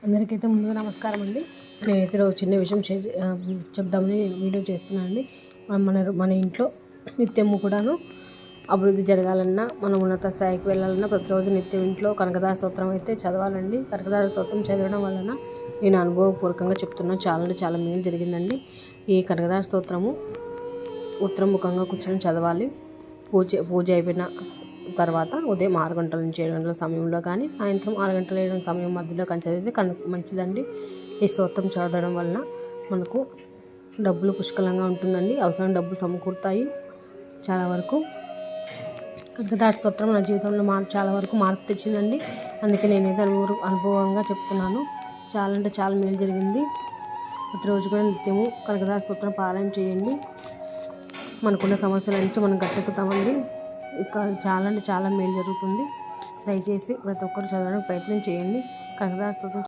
అందరికైతే ముందుగా నమస్కారం అండి. నేనైతే ఒక చిన్న విషయం చెప్దామని వీడియో చేస్తున్నాను అండి. మన ఇంట్లో నిత్యము కూడాను అభివృద్ధి జరగాలన్నా, మనం ఉన్నత స్థాయికి వెళ్ళాలన్నా ప్రతిరోజు నిత్యం ఇంట్లో కనకదార స్తోత్రం అయితే చదవాలండి. కనకదార స్తోత్రం చదవడం వలన నేను అనుభవపూర్వకంగా చెప్తున్నాను, చాలా మేలు జరిగిందండి. ఈ కనకదార స్తోత్రము ఉత్తరముఖంగా కూర్చొని చదవాలి. పూజ అయిపోయిన తర్వాత ఉదయం 6 గంటల నుంచి 7 గంటల సమయంలో కానీ, సాయంత్రం 6 గంటల 7 గంటల సమయం మధ్యలో కానీ చదివితే మంచిదండి. ఈ స్తోత్రం చదవడం వలన మనకు డబ్బులు పుష్కలంగా ఉంటుందండి. అవసరం డబ్బులు సమకూరుతాయి. చాలా వరకు కనకదార స్తోత్రం నా జీవితంలో చాలా వరకు మార్పు తెచ్చిందండి. అందుకే నేనైతే అనుభవంగా చెప్తున్నాను. చాలా మేలు జరిగింది. ప్రతిరోజు కూడా నిత్యము కనకదార స్తోత్రం పారాయణ చేయండి. మనకున్న సమస్యల నుంచి మనం గట్టెక్కుతామండి. ఇక చాలా మేలు జరుగుతుంది. దయచేసి ప్రతి ఒక్కరు చదవడానికి ప్రయత్నం చేయండి. కనకదార స్తోత్రం